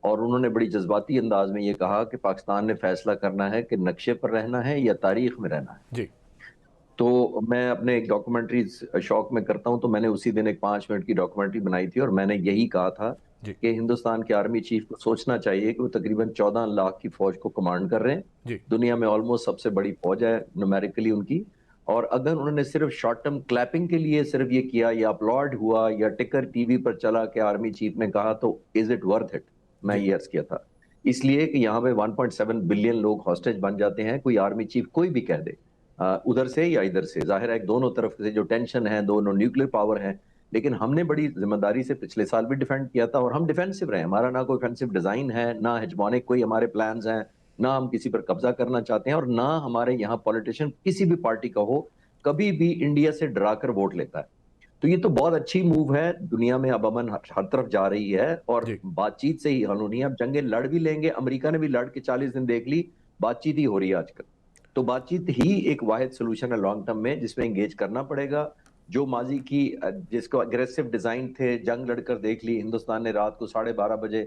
اور انہوں نے بڑی جذباتی انداز میں یہ کہا کہ پاکستان نے فیصلہ کرنا ہے کہ نقشے پر رہنا ہے یا تاریخ میں رہنا ہے. جی تو میں اپنے ایک ڈاکومنٹری شوق میں کرتا ہوں، تو میں نے اسی دن ایک 5 منٹ کی ڈاکومنٹری بنائی تھی، اور میں نے یہی کہا تھا جی کہ ہندوستان کے آرمی چیف کو سوچنا چاہیے کہ وہ تقریباً 14 لاکھ کی فوج کو کمانڈ کر رہے ہیں. جی دنیا میں آلموسٹ سب سے بڑی فوج ہے نومیریکلی ان کی. اور اگر انہوں نے صرف شارٹ ٹرم کلیپنگ کے لیے صرف یہ کیا، یا اپلوڈ ہوا، یا ٹکر ٹی وی پر چلا کہ آرمی چیف نے کہا، تو از اٹ ورتھ اٹ؟ میں جی یہ عرض کیا تھا. اس لیے کہ یہاں پہ 1.7 بلین لوگ ہاسٹیج بن جاتے ہیں. کوئی آرمی چیف کوئی بھی کہہ دے، ادھر سے یا ادھر سے، ظاہر ہے دونوں طرف سے جو ٹینشن ہے، دونوں نیوکلیر پاور ہیں، لیکن ہم نے بڑی ذمہ داری سے پچھلے سال بھی ڈیفینڈ کیا تھا، اور ہم ڈیفینسو رہے. ہمارا نہ کوئی افینسو ڈیزائن ہے، نہ ہیجمونک کوئی ہمارے پلانز ہیں، نہ ہم کسی پر قبضہ کرنا چاہتے ہیں، اور نہ ہمارے یہاں پولیٹیشین کسی بھی پارٹی کا ہو کبھی بھی انڈیا سے ڈرا کر ووٹ لیتا ہے. تو یہ تو بہت اچھی موو ہے. دنیا میں اب امن ہر طرف جا رہی ہے، اور جی بات چیت سے ہی حل ہونی ہے. اب جنگیں لڑ بھی لیں گے، امریکہ نے بھی لڑ کے 40 دن دیکھ لی، بات چیت ہی ہو رہی ہے آج کل. تو بات چیت ہی ایک واحد سولوشن ہے لانگ ٹرم میں، جس میں انگیج کرنا پڑے گا. جو ماضی کی جس کو اگریسو ڈیزائن تھے، جنگ لڑ کر دیکھ لی. ہندوستان نے رات کو 12:30 بجے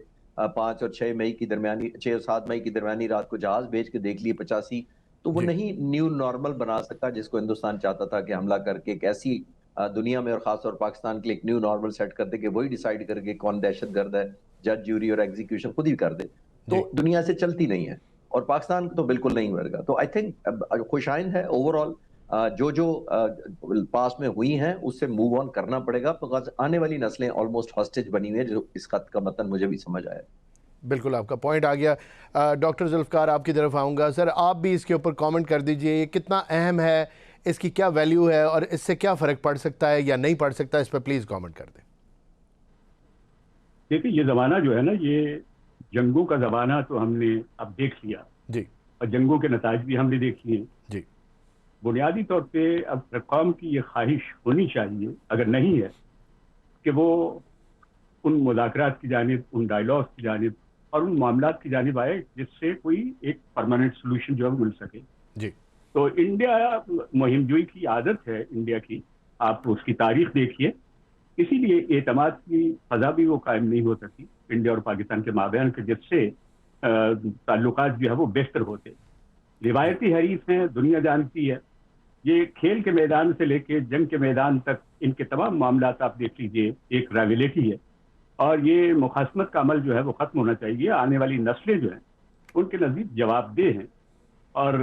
5 اور 6 مئی کی درمیانی 6 اور 7 مئی کی درمیانی رات کو جہاز بھیج کے دیکھ لیے 85. تو وہ جی نہیں نیو نارمل بنا سکا جس کو ہندوستان چاہتا تھا کہ حملہ کر کے ایک ایسی دنیا میں، اور خاص طور پاکستان کے لیے ایک نیو نارمل سیٹ کر دے کہ وہی ڈیسائیڈ کر کے کون دہشت گرد ہے، جج جوری اور ایگزیکیوشن خود ہی کر دے. جی تو دنیا سے چلتی نہیں ہے، اور پاکستان کو تو بالکل نہیں ہوئے گا. تو آئی تھنک خوش آئند ہے اوور آل. جو پاس میں ہوئی ہیں اس سے موو آن کرنا پڑے گا، because آنے والی نسلیں آلموسٹ ہاسٹیج بنی ہوئی ہیں. جو اس خط کا متن مجھے بھی سمجھ آیا. بالکل آپ کا پوائنٹ آ گیا. ڈاکٹر ذوالفقار آپ کی طرف آؤں گا. سر آپ بھی اس کے اوپر کامنٹ کر دیجئے، یہ کتنا اہم ہے، اس کی کیا ویلیو ہے، اور اس سے کیا فرق پڑ سکتا ہے یا نہیں پڑ سکتا، اس پہ پلیز کامنٹ کر دیں. دیکھیں یہ زمانہ جو ہے نا، یہ جنگوں کا زمانہ تو ہم نے اب دیکھ لیا، جی اور جنگوں کے نتائج بھی ہم نے دیکھ لیے. جی بنیادی طور پہ اب قوم کی یہ خواہش ہونی چاہیے، اگر نہیں ہے، کہ وہ ان مذاکرات کی جانب، ان ڈائیلاگس کی جانب، اور ان معاملات کی جانب آئے جس سے کوئی ایک پرماننٹ سولوشن جو ہے مل سکے. جی تو انڈیا مہم جوئی کی عادت ہے انڈیا کی، آپ اس کی تاریخ دیکھیے. اسی لیے اعتماد کی فضا بھی وہ قائم نہیں ہو سکی انڈیا اور پاکستان کے مابین، کے جس سے تعلقات جو ہے وہ بہتر ہوتے. روایتی حریف ہیں، دنیا جانتی ہے. یہ کھیل کے میدان سے لے کے جنگ کے میدان تک ان کے تمام معاملات آپ دیکھ لیجئے، ایک رائیولٹی ہے. اور یہ مخاصمت کا عمل جو ہے وہ ختم ہونا چاہیے. آنے والی نسلیں جو ہیں ان کے نزدیک جواب دہ ہیں. اور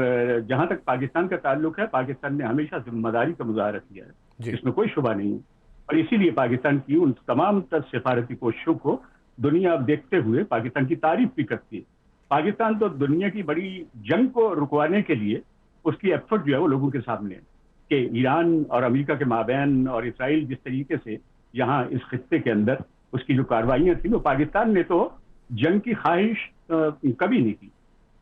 جہاں تک پاکستان کا تعلق ہے، پاکستان نے ہمیشہ ذمہ داری کا مظاہرہ کیا ہے، جی اس میں کوئی شبہ نہیں ہے. اور اسی لیے پاکستان کی ان تمام تر سفارتی کوششوں کو دنیا اب دیکھتے ہوئے پاکستان کی تعریف بھی کرتی ہے. پاکستان تو دنیا کی بڑی جنگ کو رکوانے کے لیے اس کی ایفرٹ جو ہے وہ لوگوں کے سامنے ہے، کہ ایران اور امریکہ کے مابین اور اسرائیل جس طریقے سے یہاں اس خطے کے اندر اس کی جو کاروائیاں تھیں، وہ پاکستان نے تو جنگ کی خواہش کبھی نہیں کی،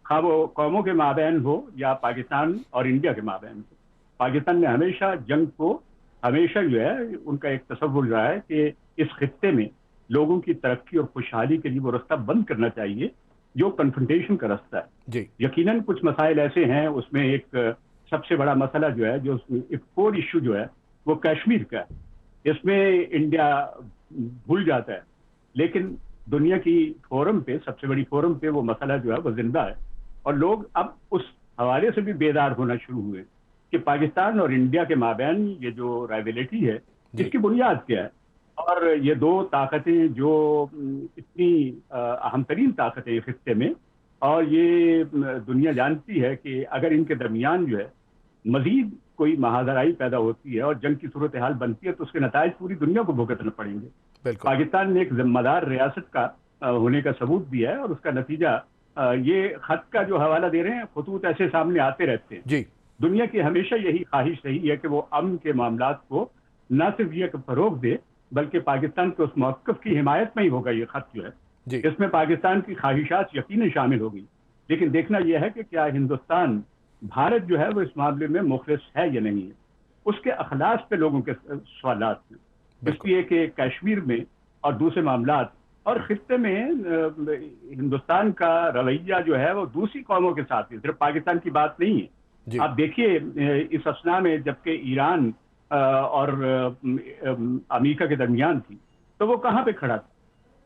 خواہ وہ قوموں کے مابین ہو یا پاکستان اور انڈیا کے مابین ہو. پاکستان نے ہمیشہ جنگ کو، ہمیشہ جو ہے ان کا ایک تصور رہا ہے کہ اس خطے میں لوگوں کی ترقی اور خوشحالی کے لیے وہ رستہ بند کرنا چاہیے جو کنفرنٹیشن کا رستہ ہے. جی یقیناً کچھ مسائل ایسے ہیں، اس میں ایک سب سے بڑا مسئلہ جو ہے، جو ایک کور ایشو جو ہے وہ کشمیر کا ہے. اس میں انڈیا بھول جاتا ہے، لیکن دنیا کی فورم پہ، سب سے بڑی فورم پہ وہ مسئلہ جو ہے وہ زندہ ہے. اور لوگ اب اس حوالے سے بھی بیدار ہونا شروع ہوئے کہ پاکستان اور انڈیا کے مابین یہ جو رائیولٹی ہے اس کی بنیاد کیا ہے. اور یہ دو طاقتیں جو اتنی اہم ترین طاقتیں اس خطے میں، اور یہ دنیا جانتی ہے کہ اگر ان کے درمیان جو ہے مزید کوئی مہاجرائی پیدا ہوتی ہے اور جنگ کی صورتحال بنتی ہے تو اس کے نتائج پوری دنیا کو بھگتنا پڑیں گے. بالکل پاکستان نے ایک ذمہ دار ریاست کا ہونے کا ثبوت دیا ہے، اور اس کا نتیجہ یہ خط کا جو حوالہ دے رہے ہیں، خطوط ایسے سامنے آتے رہتے ہیں. جی دنیا کی ہمیشہ یہی خواہش رہی ہے کہ وہ امن کے معاملات کو نہ صرف یہ فروغ دے، بلکہ پاکستان کے اس موقف کی حمایت میں ہی ہوگا یہ خط جو ہے. جی اس میں پاکستان کی خواہشات یقیناً شامل ہوگی، لیکن دیکھنا یہ ہے کہ کیا ہندوستان، بھارت جو ہے وہ اس معاملے میں مخلص ہے یا نہیں ہے. اس کے اخلاص پہ لوگوں کے سوالات ہیں، اس لیے کہ کشمیر میں اور دوسرے معاملات اور خطے میں ہندوستان کا رویہ جو ہے وہ دوسری قوموں کے ساتھ ہے، صرف پاکستان کی بات نہیں ہے. جی آپ دیکھیے اس اسنا میں جبکہ ایران اور امریکہ کے درمیان تھی تو وہ کہاں پہ کھڑا تھا؟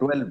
12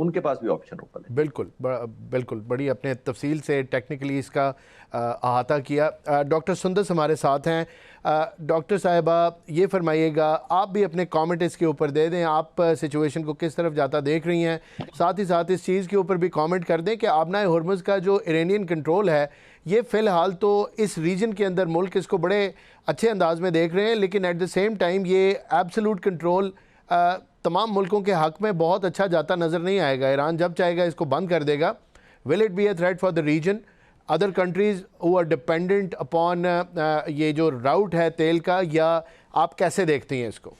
ان کے پاس بھی آپشن اوپن ہے. بالکل بڑی اپنے تفصیل سے ٹیکنیکلی اس کا احاطہ کیا. ڈاکٹر سندس ہمارے ساتھ ہیں. ڈاکٹر صاحبہ یہ فرمائیے گا, آپ بھی اپنے کامنٹ اس کے اوپر دے دیں, آپ سچویشن کو کس طرف جاتا دیکھ رہی ہیں, ساتھ ہی ساتھ اس چیز کے اوپر بھی کامنٹ کر دیں کہ آبنائے ہرمز کا جو ایرانین کنٹرول ہے یہ فی الحال تو اس ریجن کے اندر ملک اس کو بڑے اچھے انداز میں دیکھ رہے ہیں, لیکن ایٹ دا سیم ٹائم یہ ایبسولوٹ کنٹرول تمام ملکوں کے حق میں بہت اچھا جاتا نظر نہیں آئے گا. ایران جب چاہے گا اس کو بند کر دے گا. Will it be a threat for the region, other countries who are dependent upon یہ جو راؤٹ ہے تیل کا, یا آپ کیسے دیکھتے ہیں اس کو؟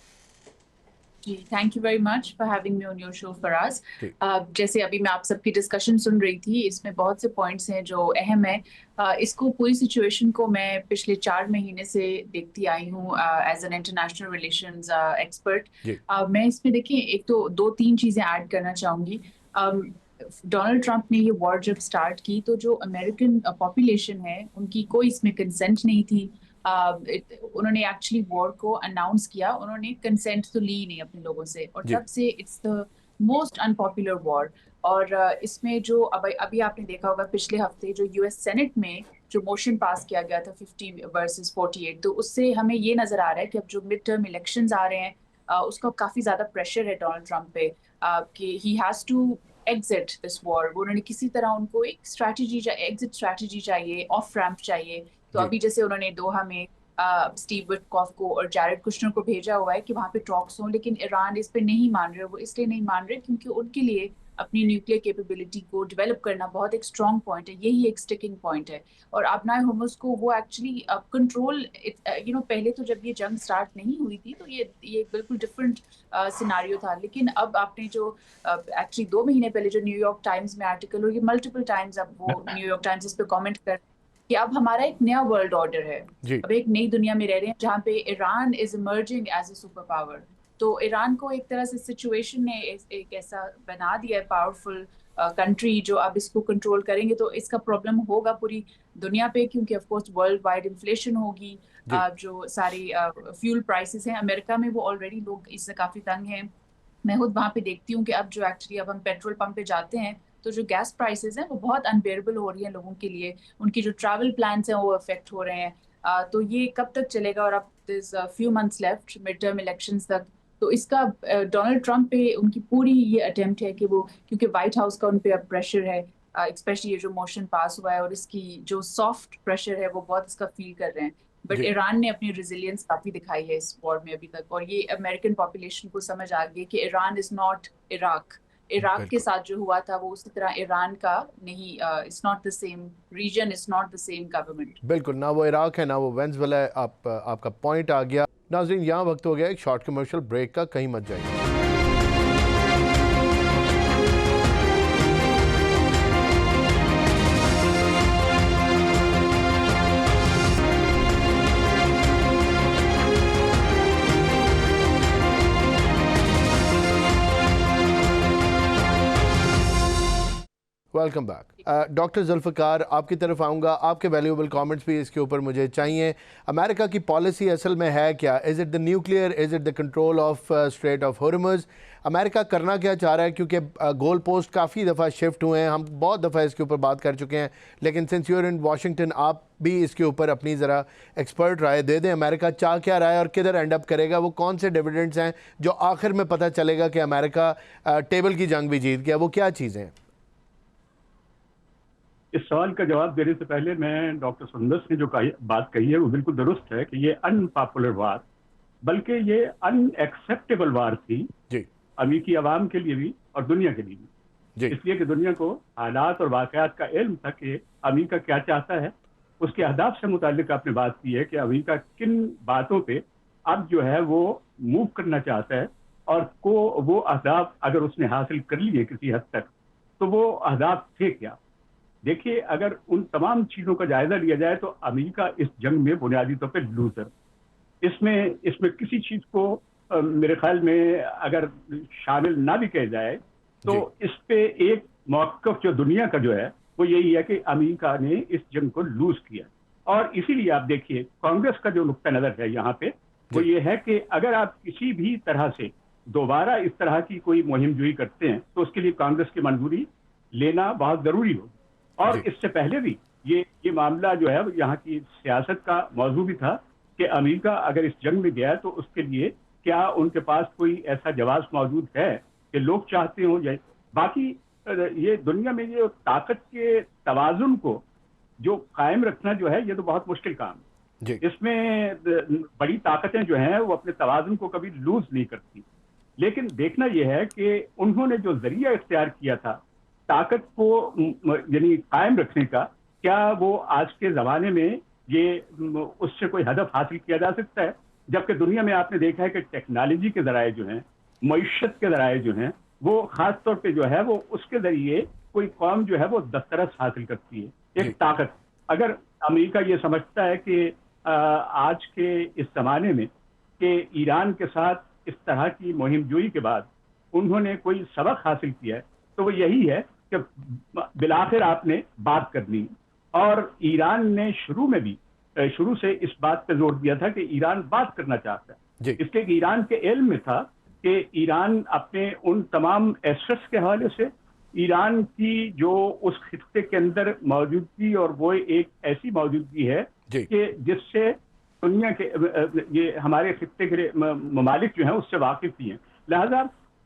جی thank you very much for having me on your show Faraz. جیسے ابھی میں آپ سب کی ڈسکشن سن رہی تھی, اس میں بہت سے پوائنٹس ہیں جو اہم ہیں. اس کو پوری سچویشن کو میں پچھلے 4 مہینے سے دیکھتی آئی ہوں as an international relations expert. میں اس میں دیکھیں ایک تو 2-3 چیزیں ایڈ کرنا چاہوں گی. ڈونلڈ ٹرمپ نے یہ وار جب سٹارٹ کی تو جو امریکن پاپولیشن ہے ان کی کوئی اس میں کنسنٹ نہیں تھی. انہوں نے ایکچولی وار کو اناؤنس کیا, انہوں نے کنسنٹ تو لی نہیں اپنے لوگوں سے, اور تب سے اٹس دا موسٹ انپاپولر وار. اور اس میں جو ابھی آپ نے دیکھا ہوگا پچھلے ہفتے جو US سینٹ میں جو موشن پاس کیا گیا تھا 50 ورسز 48, تو اس سے ہمیں یہ نظر آ رہا ہے کہ اب جو مڈ ٹرم الیکشنز آ رہے ہیں اس کا کافی زیادہ پریشر ہے ڈونلڈ ٹرمپ پہ کہ ہی ہیز ٹو ایگزٹ دس وار. انہوں نے کسی طرح ان کو ایک ایگزٹ اسٹریٹجی چاہیے, آف ریمپ چاہیے. تو ابھی جیسے انہوں نے دوحہ میں اسٹیو وٹکاف کو اور جیرڈ کشنر کو بھیجا ہوا ہے کہ وہاں پہ ٹاکس ہوں, لیکن ایران اس پہ نہیں مان رہے. وہ اس لیے نہیں مان رہے کیونکہ ان کے لیے اپنی نیوکلیئر کیپیبلٹی کو ڈیولپ کرنا بہت ایک اسٹرانگ پوائنٹ ہے, یہی ایک اسٹکنگ پوائنٹ ہے. اور آبنائے ہرمز کو وہ ایکچولی کنٹرول پہلے تو جب یہ جنگ سٹارٹ نہیں ہوئی تھی تو یہ بالکل ڈفرینٹ سیناریو تھا, لیکن اب آپ نے جو ایکچولی 2 مہینے پہلے جو نیو یارک ٹائمز میں آرٹیکل, اور یہ ملٹیپل ٹائمز اب وہ نیو یارک ٹائمز اس پہ کامنٹ کر کہ اب ہمارا ایک نیا ورلڈ آرڈر ہے, اب ایک نئی دنیا میں رہ رہے ہیں جہاں پہ Iran is emerging as a super power. تو ایران کو ایک طرح سے سچویشن نے ایک ایسا بنا دیا ہے پاورفل کنٹری, جو اب اس کو کنٹرول کریں گے تو اس کا پرابلم ہوگا پوری دنیا پہ, کیونکہ of course worldwide inflation ہوگی. جو سارے فیول پرائسز ہیں امریکہ میں وہ آلریڈی لوگ اس سے کافی تنگ ہیں. میں خود وہاں پہ دیکھتی ہوں کہ اب جو ایکچولی اب ہم پیٹرول پمپ پہ جاتے ہیں تو جو گیس پرائسز ہیں وہ بہت انبیئربل ہو رہی ہیں لوگوں کے لیے, ان کی جو ٹریول پلانس ہیں وہ افیکٹ ہو رہے ہیں. تو یہ کب تک چلے گا, اور اب دس few months left mid term elections تک. تو اس کا ڈونلڈ ٹرمپ پہ ان کی پوری یہ اٹیمپٹ ہے کہ وہ, کیونکہ وائٹ ہاؤس کا ان پہ اب پریشر ہے, اسپیشلی یہ جو موشن پاس ہوا ہے اور اس کی جو سافٹ پریشر ہے وہ بہت اس کا فیل کر رہے ہیں. بٹ ایران نے اپنی ریزیلینس کافی دکھائی ہے اس وار میں ابھی تک, اور یہ امریکن پاپولیشن کو سمجھ آ گئی کہ ایران از ناٹ عراق کے ساتھ جو ہوا تھا وہ اسی طرح ایران کا نہیں, it's not the same region, it's not the same government. بالکل, نہ وہ عراق ہے نہ وہ وینزویلا ہے. آپ کا پوائنٹ آ گیا. ناظرین یہاں وقت ہو گیا ایک شارٹ کمرشل بریک کا, کہیں مت جائیے. Welcome back. ڈاکٹر ذوالفقار آپ کی طرف آؤں گا, آپ کے ویلیوبل کامنٹس بھی اس کے اوپر مجھے چاہیے. امریکہ کی پالیسی اصل میں ہے کیا؟ Is it the nuclear, is it the control of Strait of Hormuz? امریکہ کرنا کیا چاہ رہا ہے؟ کیونکہ گول پوسٹ کافی دفعہ شفٹ ہوئے ہیں, ہم بہت دفعہ اس کے اوپر بات کر چکے ہیں, لیکن since you are in Washington آپ بھی اس کے اوپر اپنی ذرا ایکسپرٹ رائے دے دیں. امریکہ چاہ کیا رہا ہے اور کدھر اینڈ اپ کرے گا؟ وہ کون سے ڈیویڈنڈز ہیں جو آخر میں پتہ چلے گا کہ امریکہ ٹیبل کی جنگ بھی جیت گیا؟ وہ کیا چیزیں ہیں؟ اس سوال کا جواب دینے سے پہلے میں ڈاکٹر سندس نے جو بات کہی ہے وہ بالکل درست ہے کہ یہ ان پاپولر وار, بلکہ یہ ان ایکسیپٹیبل وار تھی امریکی عوام کے لیے بھی اور دنیا کے لیے بھی. اس لیے کہ دنیا کو حالات اور واقعات کا علم تھا کہ امریکہ کیا چاہتا ہے. اس کے اہداف سے متعلق آپ نے بات کی ہے کہ امریکہ کن باتوں پہ اب جو ہے وہ موو کرنا چاہتا ہے, اور وہ اہداف اگر اس نے حاصل کر لیے کسی حد تک تو وہ اہداف تھے کیا. دیکھیے, اگر ان تمام چیزوں کا جائزہ لیا جائے تو امریکہ اس جنگ میں بنیادی طور پہ لوزر. اس میں کسی چیز کو میرے خیال میں اگر شامل نہ بھی کیا جائے تو اس پہ ایک موقف جو دنیا کا جو ہے وہ یہی ہے کہ امریکہ نے اس جنگ کو لوز کیا. اور اسی لیے آپ دیکھیے کانگریس کا جو نقطہ نظر ہے یہاں پہ وہ یہ ہے کہ اگر آپ کسی بھی طرح سے دوبارہ اس طرح کی کوئی مہم جوئی کرتے ہیں تو اس کے لیے کانگریس کی منظوری لینا بہت ضروری ہوگی. اور اس سے پہلے بھی یہ معاملہ جو ہے یہاں کی سیاست کا موضوع بھی تھا کہ امریکہ اگر اس جنگ میں گیا تو اس کے لیے کیا ان کے پاس کوئی ایسا جواز موجود ہے کہ لوگ چاہتے ہوں. باقی یہ دنیا میں یہ طاقت کے توازن کو جو قائم رکھنا جو ہے یہ تو بہت مشکل کام ہے. اس میں بڑی طاقتیں جو ہیں وہ اپنے توازن کو کبھی لوز نہیں کرتی. لیکن دیکھنا یہ ہے کہ انہوں نے جو ذریعہ اختیار کیا تھا طاقت کو یعنی قائم رکھنے کا، کیا وہ آج کے زمانے میں یہ اس سے کوئی ہدف حاصل کیا جا سکتا ہے؟ جبکہ دنیا میں آپ نے دیکھا ہے کہ ٹیکنالوجی کے ذرائع جو ہیں، معیشت کے ذرائع جو ہیں، وہ خاص طور پہ جو ہے وہ اس کے ذریعے کوئی قوم جو ہے وہ دسترس حاصل کرتی ہے ایک طاقت. اگر امریکہ یہ سمجھتا ہے کہ آج کے اس زمانے میں کہ ایران کے ساتھ اس طرح کی مہم جوئی کے بعد انہوں نے کوئی سبق حاصل کیا ہے تو وہ یہی ہے کہ بالآخر آپ نے بات کرنی. اور ایران نے شروع سے اس بات پہ زور دیا تھا کہ ایران بات کرنا چاہتا ہے، اس لیے کہ ایران کے علم میں تھا کہ ایران اپنے ان تمام ایسٹس کے حوالے سے ایران کی جو اس خطے کے اندر موجودگی، اور وہ ایک ایسی موجودگی ہے کہ جس سے دنیا کے یہ ہمارے خطے کے ممالک جو ہیں اس سے واقف ہی ہیں. لہذا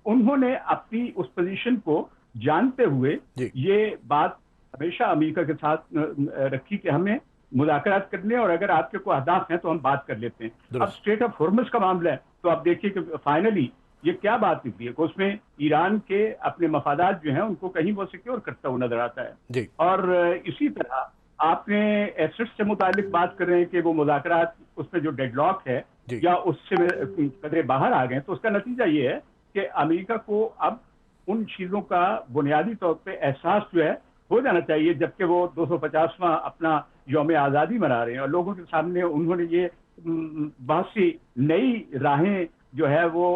انہوں نے اپنی اس پوزیشن کو جانتے ہوئے یہ بات ہمیشہ امریکہ کے ساتھ رکھی کہ ہمیں مذاکرات کرنے، اور اگر آپ کے کوئی اہداف ہیں تو ہم بات کر لیتے ہیں. اب اسٹریٹ آف ہارمز کا معاملہ ہے تو آپ دیکھیے کہ فائنلی یہ کیا بات نکلی ہے کہ اس میں ایران کے اپنے مفادات جو ہیں ان کو کہیں وہ سیکیور کرتا ہوا نظر آتا ہے. اور اسی طرح آپ نے ایسٹ سے متعلق بات کر رہے ہیں کہ وہ مذاکرات اس میں جو ڈیڈ لاک ہے یا اس سے قدرے باہر آ گئے، تو اس کا نتیجہ یہ ہے کہ امریکہ کو اب ان چیزوں کا بنیادی طور پہ احساس جو ہے ہو جانا چاہیے، جبکہ وہ 250واں اپنا یوم آزادی منا رہے ہیں اور لوگوں کے سامنے انہوں نے یہ بہت سی نئی راہیں جو ہے وہ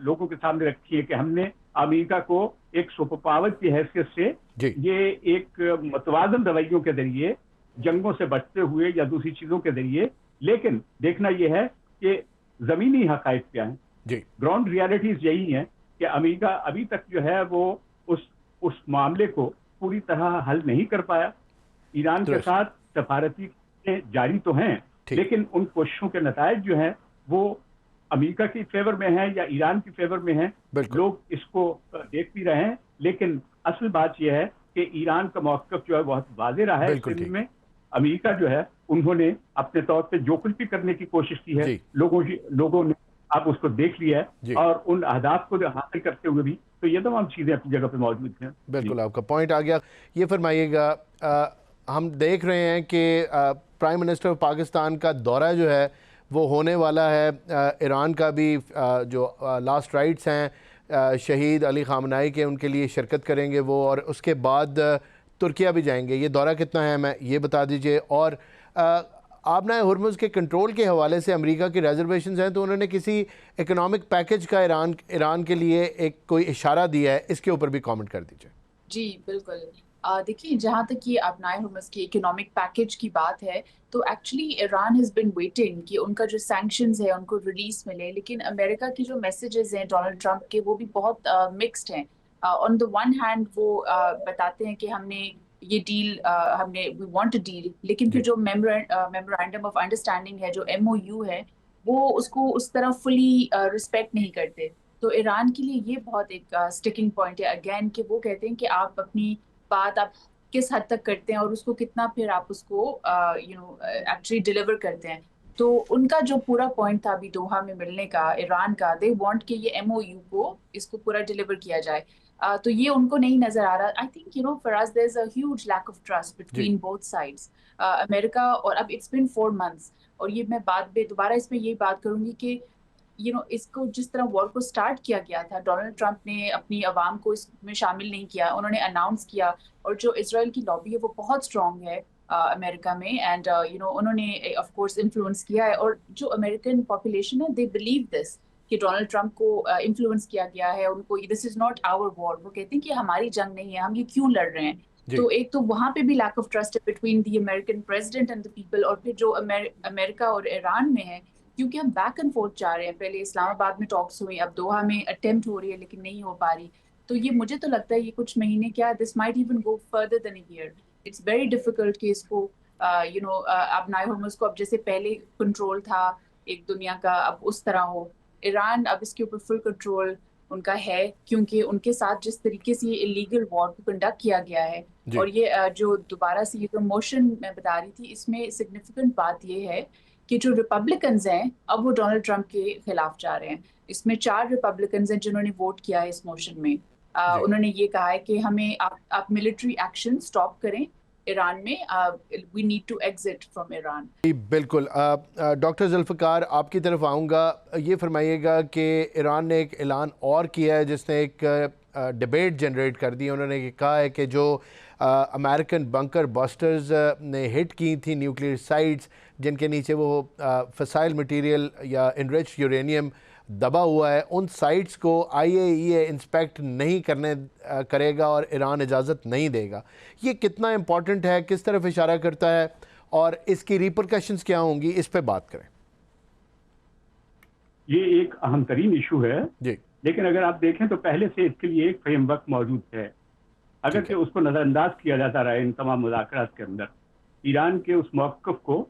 لوگوں کے سامنے رکھی ہے کہ ہم نے امریکہ کو ایک سپر پاور کی حیثیت سے یہ ایک متوازن رویوں کے ذریعے جنگوں سے بچتے ہوئے یا دوسری چیزوں کے ذریعے. لیکن دیکھنا یہ ہے کہ زمینی حقائق کیا ہیں، گراؤنڈ ریالٹیز یہی ہیں کہ امریکہ ابھی تک جو ہے وہ اس معاملے کو پوری طرح حل نہیں کر پایا. ایران کے ساتھ سفارتی جاری تو ہیں لیکن ان کوششوں کے نتائج جو ہیں وہ امریکہ کی فیور میں ہیں یا ایران کی فیور میں ہیں. لوگ اس کو دیکھ بھی رہے ہیں، لیکن اصل بات یہ ہے کہ ایران کا موقف جو ہے بہت واضح رہا ہے. اس میں امریکہ جو ہے انہوں نے اپنے طور پہ جو کچھ بھی کرنے کی کوشش کی ہے، لوگوں نے اب اس کو دیکھ لیا ہے اور ان اہداف کو حاصل کرتے ہوئے بھی تو یہ تمام چیزیں اپنی جگہ پہ موجود ہیں. بالکل آپ کا پوائنٹ آ گیا. یہ فرمائیے گا، ہم دیکھ رہے ہیں کہ پرائم منسٹر پاکستان کا دورہ جو ہے وہ ہونے والا ہے. ایران کا بھی جو لاسٹ رائٹس ہیں شہید علی خامنائی کے، ان کے لیے شرکت کریں گے وہ، اور اس کے بعد ترکیہ بھی جائیں گے. یہ دورہ کتنا اہم ہے یہ بتا دیجئے. اور آبنائے ہرمز کے کنٹرول کے حوالے سے امریکہ کی ریزرویشنز ہیں تو انہوں نے کسی اکنامک پیکج کا ایران کے لیے ایک کوئی اشارہ دیا ہے، اس کے اوپر بھی کامنٹ کر دیجئے. جی بالکل. دیکھیے جہاں تک یہ آبنائے ہرمز کی اکنامک پیکج کی بات ہے تو actually Iran has been waiting کہ ان کا جو سینکشنز ہے ان کو ریلیز ملے، لیکن امریکہ کی جو میسیجز ہیں ڈونلڈ ٹرمپ کے وہ بھی بہت مکسڈ ہیں. آن دا ون ہینڈ وہ بتاتے ہیں کہ ہم نے یہ deal we want a deal, لیکن پھر جو میمورینڈم آف انڈرسٹینڈنگ ہے، جو MOU ہے، وہ اس کو اس طرح فلی رسپیکٹ نہیں کرتے. تو ایران کے لیے یہ بہت ایک اسٹکنگ پوائنٹ ہے اگین کہ وہ کہتے ہیں کہ آپ اپنی بات آپ کس حد تک کرتے ہیں اور اس کو کتنا پھر آپ اس کو ایکچولی ڈیلیور کرتے ہیں. تو ان کا جو پورا پوائنٹ تھا ابھی دوحہ میں ملنے کا ایران کا، دے وانٹ کہ یہ MOU کو اس کو پورا ڈیلیور کیا جائے. تو یہ ان کو نہیں نظر آ رہا. I think Faraz there is a huge lack of trust between both sides. امریکہ اور اب اٹس بین 4 months، اور یہ میں دوبارہ اس میں یہی بات کروں گی کہ اس کو جس طرح وار کو سٹارٹ کیا گیا تھا، ڈونلڈ ٹرمپ نے اپنی عوام کو اس میں شامل نہیں کیا، انہوں نے اناؤنس کیا. اور جو اسرائیل کی لابی ہے وہ بہت اسٹرانگ ہے امریکہ میں، اینڈ انہوں نے آف کورس انفلوئنس کیا ہے. اور جو امریکن پاپولیشن ہے دے بلیو دس کہ ڈونلڈ ٹرمپ کو انفلوئنس کیا گیا ہے، ان کو دس از ناٹ آور وار. وہ کہتے ہیں کہ ہماری جنگ نہیں ہے، ہم یہ کیوں لڑ رہے ہیں. تو ایک تو وہاں پہ بھی لیک آف ٹرسٹ ہے between the American president and the people, اور پھر جو امریکہ اور ایران میں ہے کیونکہ ہم بیک اینڈ فورتھ جا رہے ہیں. پہلے اسلام آباد میں ٹاکس ہوئی, اب دوحہ میں اٹیمپٹ ہو رہی ہے لیکن نہیں ہو پا رہی. تو یہ مجھے تو لگتا ہے یہ کچھ مہینے کیا, this might even go further than a year. It's very difficult کہ اس کو اب نائل ہارمز کو اب جیسے پہلے کنٹرول تھا ایک دنیا کا, اب اس طرح ہو. ایران اب اس کے اوپر فل کنٹرول ان کا ہے, کیونکہ ان کے ساتھ جس طریقے سے یہ الیگل وار کو کنڈکٹ کیا گیا ہے. اور یہ جو دوبارہ سے یہ جو موشن میں بتا رہی تھی, اس میں سگنیفیکنٹ بات یہ ہے کہ جو ریپبلکنز ہیں اب وہ ڈونلڈ ٹرمپ کے خلاف جا رہے ہیں. اس میں 4 ریپبلکنز ہیں جنہوں نے ووٹ کیا ہے اس موشن میں. انہوں نے یہ کہا ہے کہ ہمیں آپ ملٹری ایکشن سٹاپ کریں ایران میں, we need to exit from Iran. بالکل. ڈاکٹر ذوالفقار آپ کی طرف آؤں گا. یہ فرمائیے گا کہ ایران نے ایک اعلان اور کیا ہے جس نے ایک ڈیبیٹ جنریٹ کر دی. انہوں نے کہا ہے کہ جو امریکن بنکر باسٹرز نے ہٹ کی تھیں نیوکلیئر سائٹس جن کے نیچے وہ فسائل مٹیریل یا انریچ یورینیم دبا ہوا ہے, ان سائٹس کو IAEA انسپیکٹ نہیں کرے گا اور ایران اجازت نہیں دے گا. یہ کتنا امپورٹنٹ ہے, کس طرف اشارہ کرتا ہے اور اس کی ریپرکشنز کیا ہوں گی, اس پہ بات کریں. یہ ایک اہم ترین ایشو ہے جی, لیکن اگر آپ دیکھیں تو پہلے سے اس کے لیے ایک فریم ورک موجود ہے. اگر کہ اس کو نظر انداز کیا جاتا رہا ان تمام مذاکرات کے اندر. ایران کے اس موقف کو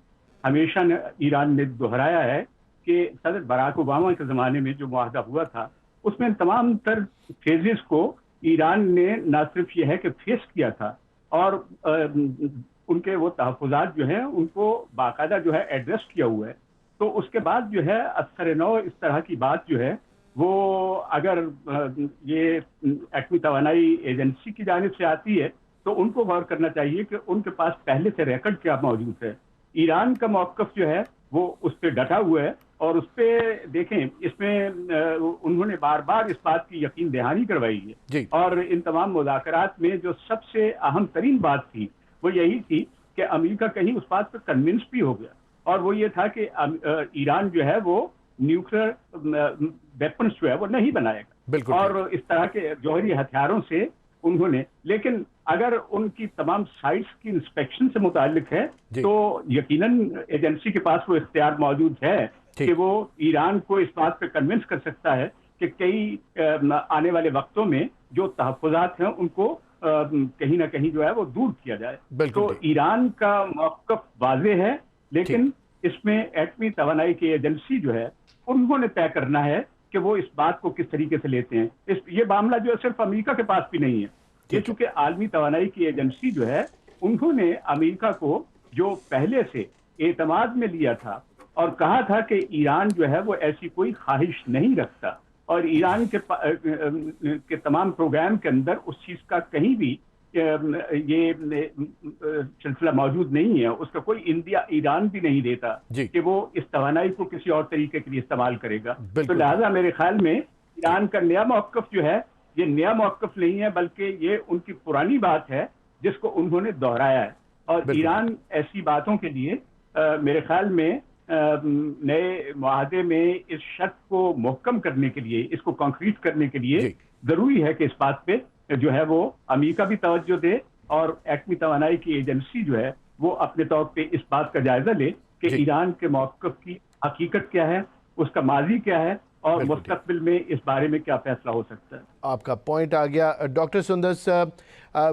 ہمیشہ ایران نے دہرایا ہے کہ صدر براک اوباما کے زمانے میں جو معاہدہ ہوا تھا اس میں تمام تر فیزز کو ایران نے نہ صرف یہ ہے کہ فیس کیا تھا اور ان کے وہ تحفظات جو ہیں ان کو باقاعدہ جو ہے ایڈریس کیا ہوا ہے. تو اس کے بعد جو ہے اثر نو اس طرح کی بات جو ہے وہ اگر یہ ایٹمی توانائی ایجنسی کی جانب سے آتی ہے تو ان کو غور کرنا چاہیے کہ ان کے پاس پہلے سے ریکارڈ کیا موجود ہے. ایران کا موقف جو ہے وہ اس پہ ڈٹا ہوا ہے اور اس پہ دیکھیں اس میں انہوں نے بار بار اس بات کی یقین دہانی کروائی ہے جی. اور ان تمام مذاکرات میں جو سب سے اہم ترین بات تھی وہ یہی تھی کہ امریکہ کہیں اس بات پہ کنونس بھی ہو گیا, اور وہ یہ تھا کہ ایران جو ہے وہ نیوکلیئر ویپنز جو ہے وہ نہیں بنائے گا اور اس طرح کے جوہری ہتھیاروں سے انہوں نے. لیکن اگر ان کی تمام سائٹس کی انسپیکشن سے متعلق ہے تو یقیناً ایجنسی کے پاس وہ اختیار موجود ہے کہ وہ ایران کو اس بات پہ کنونس کر سکتا ہے کہ کئی آنے والے وقتوں میں جو تحفظات ہیں ان کو کہیں نہ کہیں جو ہے وہ دور کیا جائے. تو ایران کا موقف واضح ہے, لیکن اس میں ایٹمی توانائی کی ایجنسی جو ہے انہوں نے طے کرنا ہے کہ وہ اس بات کو کس طریقے سے لیتے ہیں. یہ معاملہ جو ہے صرف امریکہ کے پاس بھی نہیں ہے. یہ چونکہ عالمی توانائی کی ایجنسی جو ہے انہوں نے امریکہ کو جو پہلے سے اعتماد میں لیا تھا اور کہا تھا کہ ایران جو ہے وہ ایسی کوئی خواہش نہیں رکھتا اور ایران کے تمام پروگرام کے اندر اس چیز کا کہیں بھی یہ سلسلہ موجود نہیں ہے. اس کا کوئی ایران بھی نہیں دیتا کہ وہ اس توانائی کو کسی اور طریقے کے لیے استعمال کرے گا. تو لہٰذا میرے خیال میں ایران کا نیا موقف جو ہے یہ نیا موقف نہیں ہے بلکہ یہ ان کی پرانی بات ہے جس کو انہوں نے دہرایا ہے. اور ایران ایسی باتوں کے لیے میرے خیال میں نئے معاہدے میں اس شرط کو محکم کرنے کے لیے, اس کو کانکریٹ کرنے کے لیے ضروری ہے کہ اس بات پہ جو ہے وہ امریکہ بھی توجہ دے اور ایٹمی توانائی کی ایجنسی جو ہے وہ اپنے طور پہ اس بات کا جائزہ لے کہ ایران کے موقف کی حقیقت کیا ہے, اس کا ماضی کیا ہے اور مستقبل میں اس بارے میں کیا فیصلہ ہو سکتا ہے. آپ کا پوائنٹ آ گیا. Doctor Sundus,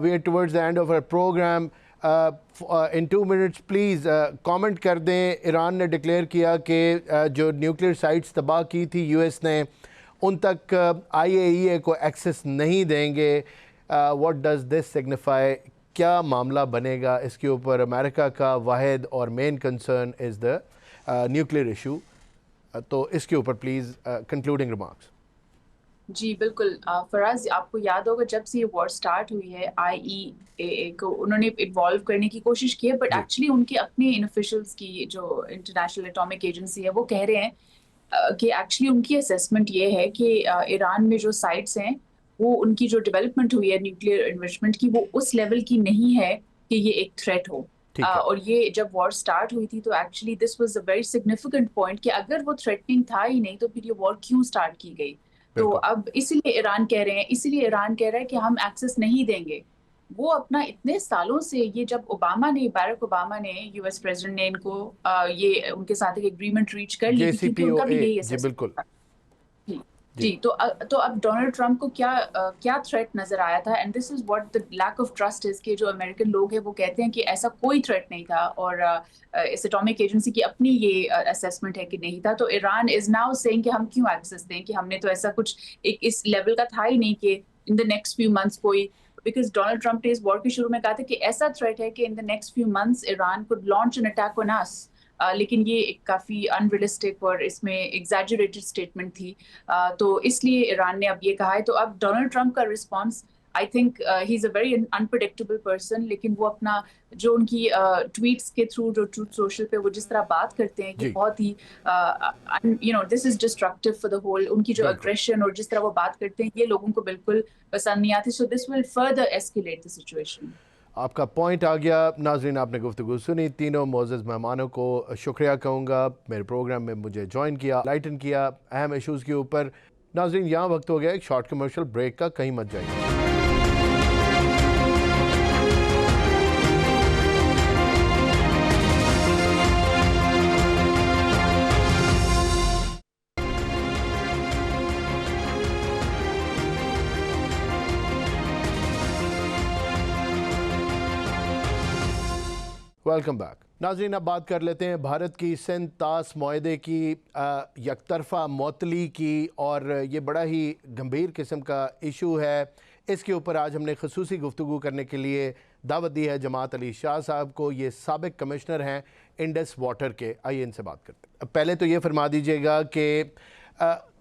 we are towards the end of our programme. In 2 minutes please comment کر دیں. ایران نے ڈکلیئر کیا کہ جو نیوکلیئر سائٹس تباہ کی تھی یو ایس نے ان تک IAEA کو ایکسیس نہیں دیں گے. واٹ ڈز دس سگنیفائی, کیا معاملہ بنے گا اس کے اوپر؟ امریکہ کا واحد اور main concern is the nuclear issue. تو اس کے اوپر پلیز کنکلوڈنگ ریمارکس. جی بالکل فراز, آپ کو یاد ہوگا جب سے یہ وار سٹارٹ ہوئی ہے IAEA کو انہوں نے انوالو کرنے کی کوشش کی ہے, بٹ ایکچولی ان کے اپنے ان آفیشلس کی جو انٹرنیشنل اٹامک ایجنسی ہے وہ کہہ رہے ہیں کہ ایکچولی ان کی اسیسمنٹ یہ ہے کہ ایران میں جو سائٹس ہیں وہ ان کی جو ڈیولپمنٹ ہوئی ہے نیوکلیئر انویسٹمنٹ کی وہ اس لیول کی نہیں ہے کہ یہ ایک تھریٹ ہو. اور یہ جب وار سٹارٹ ہوئی تھی تو actually this was a very significant point کہ اگر وہ تھریٹنگ تھا ہی نہیں تو پھر یہ وار کیوں سٹارٹ کی گئی. تو اب اسی لیے ایران کہہ رہے ہیں, اسی لیے ایران کہہ رہا ہے کہ ہم ایکسیس نہیں دیں گے وہ اپنا اتنے سالوں سے یہ جب بیرک اوباما نے US پریزیڈنٹ نے ان کو یہ ان کے ساتھ ایک ایگریمنٹ ریچ کر لی تھی کیونکہ ان کا بھی یہی جی بالکل جی تو اب ڈونلڈ ٹرمپ کو کیا تھریٹ نظر آیا تھا and this is what the lack of trust is کہ جو امریکن لوگ ہیں وہ کہتے ہیں کہ ایسا کوئی تھریٹ نہیں تھا اور اس اٹامک ایجنسی کی اپنی یہ اسیسمنٹ ہے کہ نہیں تھا. تو ایران از ناؤ سیئنگ کہ ہم کیوں ایکسس دیں کہ ہم نے تو ایسا کچھ اس لیول کا تھا ہی نہیں کہ in the next few months کوئی بیکاز ڈونلڈ ٹرمپ نے اس وار کے شروع میں کہا تھا کہ ایسا تھریٹ ہے کہ in the next few months Iran could launch an attack on us لیکن یہ ایک کافی انریلسٹک اور اس میں ایگزیجریٹڈ اسٹیٹمنٹ تھی. تو اس لیے ایران نے اب یہ کہا ہے. تو اب ڈونلڈ ٹرمپ کا response I think he is a very unpredictable person لیکن وہ اپنا جو ان کی ٹویٹس کے تھرو جو ٹروتھ سوشل پہ وہ جس طرح بات کرتے ہیں یہ بہت ہی this is destructive for the whole. ان کی جو اگریشن اور جس طرح وہ بات کرتے ہیں یہ لوگوں کو بالکل پسند نہیں آتی. سو دس ول فردر ایسکیلیٹ دی سچویشن. آپ کا پوائنٹ آ گیا. ناظرین آپ نے گفتگو سنی. تینوں معزز مہمانوں کو شکریہ کہوں گا میرے پروگرام میں مجھے جوائن کیا, لائٹن کیا اہم ایشوز کے اوپر. ناظرین یہاں وقت ہو گیا ایک شارٹ کمرشل بریک کا, کہیں مت جائیے. Welcome back. ناظرین اب بات کر لیتے ہیں بھارت کی سندھ طاس معاہدے کی یک طرفہ معطلی کی, اور یہ بڑا ہی گمبھیر قسم کا ایشو ہے. اس کے اوپر آج ہم نے خصوصی گفتگو کرنے کے لیے دعوت دی ہے جماعت علی شاہ صاحب کو. یہ سابق کمشنر ہیں انڈس واٹر کے. آئیے ان سے بات کرتے ہیں. پہلے تو یہ فرما دیجیے گا کہ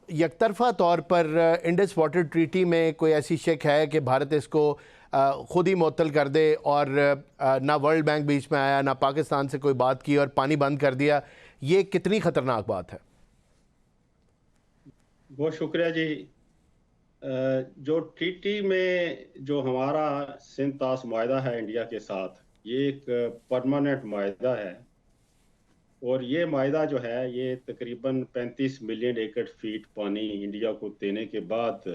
یک طرفہ طور پر انڈس واٹر ٹریٹی میں کوئی ایسی شک ہے کہ بھارت اس کو خود ہی معطل کر دے, اور نہ ورلڈ بینک بیچ میں آیا نہ پاکستان سے کوئی بات کی اور پانی بند کر دیا, یہ کتنی خطرناک بات ہے؟ بہت شکریہ جی. جو ٹریٹی میں جو ہمارا سندھ طاس معاہدہ ہے انڈیا کے ساتھ, یہ ایک پرماننٹ معاہدہ ہے, اور یہ معاہدہ جو ہے یہ تقریباً 35 ملین ایکڑ فیٹ پانی انڈیا کو دینے کے بعد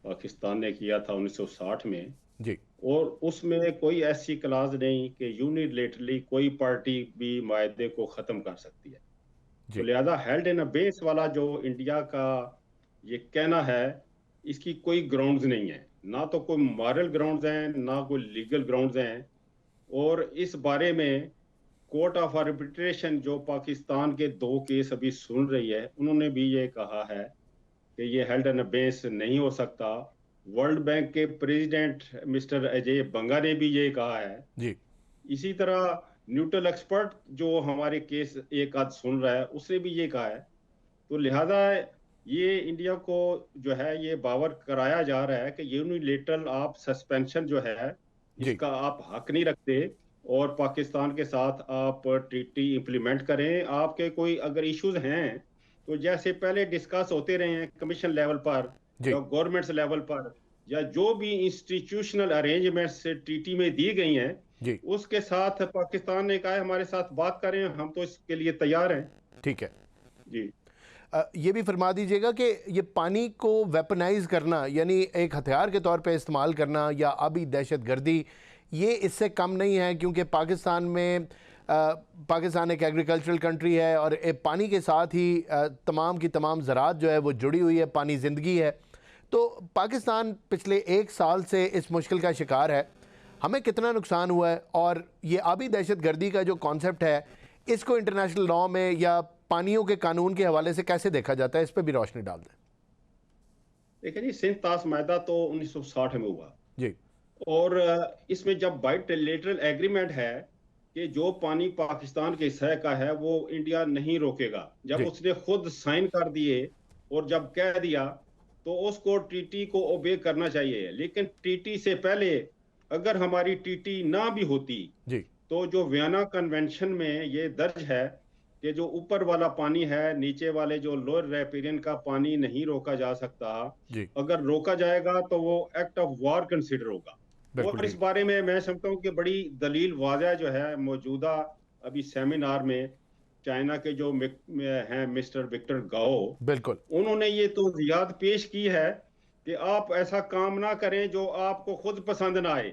پاکستان نے کیا تھا 1960 میں جی. اور اس میں کوئی ایسی کلاز نہیں کہ یونیلیٹرلی کوئی پارٹی بھی معاہدے کو ختم کر سکتی ہے. تو لہذا ہیلڈ ان بیس والا جو انڈیا کا یہ کہنا ہے اس کی کوئی گراؤنڈز نہیں ہے, نہ تو کوئی مارل گراؤنڈز ہیں نہ کوئی لیگل گراؤنڈز ہیں. اور اس بارے میں کورٹ آف آربیٹریشن جو پاکستان کے 2 کیس ابھی سن رہی ہے, انہوں نے بھی یہ کہا ہے کہ یہ ہیلڈ ان بیس نہیں ہو سکتا. ورلڈ بینک کے پریزیڈنٹ مسٹر اجے بنگا نے بھی یہ کہا ہے جی. اسی طرح نیوٹرل ایکسپرٹ جو ہمارے کیس ایک آدھ سن رہا ہے اس نے بھی یہ کہا ہے. تو لہذا یہ انڈیا کو جو ہے یہ باور کرایا جا رہا ہے کہ یونیلیٹرل آپ سسپینشن جو ہے اس کا آپ حق نہیں رکھتے, اور پاکستان کے ساتھ آپ ٹریٹی امپلیمنٹ کریں. آپ کے کوئی اگر ایشوز ہیں تو جیسے پہلے ڈسکس ہوتے رہے ہیں کمیشن لیول پر یا گورنمنٹس لیول پر, یا جو بھی انسٹیٹیوشنل ارینجمنٹس ٹریٹی میں دی گئی ہیں اس کے ساتھ پاکستان نے کہا ہے ہمارے ساتھ بات کریں, ہم تو اس کے لیے تیار ہیں. ٹھیک ہے جی. یہ بھی فرما دیجیے گا کہ یہ پانی کو ویپنائز کرنا یعنی ایک ہتھیار کے طور پہ استعمال کرنا یا آبی دہشت گردی, یہ اس سے کم نہیں ہے, کیونکہ پاکستان ایک ایگریکلچرل کنٹری ہے اور پانی کے ساتھ ہی تمام کی تمام زراعت جو ہے وہ جڑی ہوئی ہے, پانی زندگی ہے. تو پاکستان پچھلے 1 سال سے اس مشکل کا شکار ہے. ہمیں کتنا نقصان ہوا ہے, اور یہ آبی دہشت گردی کا جو کانسیپٹ ہے اس کو انٹرنیشنل لاء میں یا پانیوں کے قانون کے حوالے سے کیسے دیکھا جاتا ہے, اس پہ بھی روشنی ڈال دیں. دیکھیں جی, سندھ طاس معاہدہ تو 1960 میں ہوا جی, اور اس میں جب بائیلیٹرل ایگریمنٹ ہے کہ جو پانی پاکستان کے حصہ کا ہے وہ انڈیا نہیں روکے گا, جب اس نے خود سائن کر دیے اور جب کہہ دیا تو اس کو ٹریٹی کو اوبے کرنا چاہیے. لیکن ٹریٹی سے پہلے اگر ہماری ٹریٹی نہ بھی ہوتی تو جو ویانا کنونشن میں یہ درج ہے کہ جو اوپر والا پانی ہے نیچے والے جو لوئر ریپیرین کا پانی نہیں روکا جا سکتا, اگر روکا جائے گا تو وہ ایکٹ آف وار کنسیڈر ہوگا. اور اس بارے میں سمجھتا ہوں کہ بڑی دلیل واضح جو ہے موجودہ ابھی سیمینار میں چائنا کے جو ہیں مسٹر وکٹر گاؤ, بالکل انہوں نے یہ توضیحات پیش کی ہے کہ آپ ایسا کام نہ کریں جو آپ کو خود پسند نہ آئے.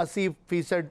80%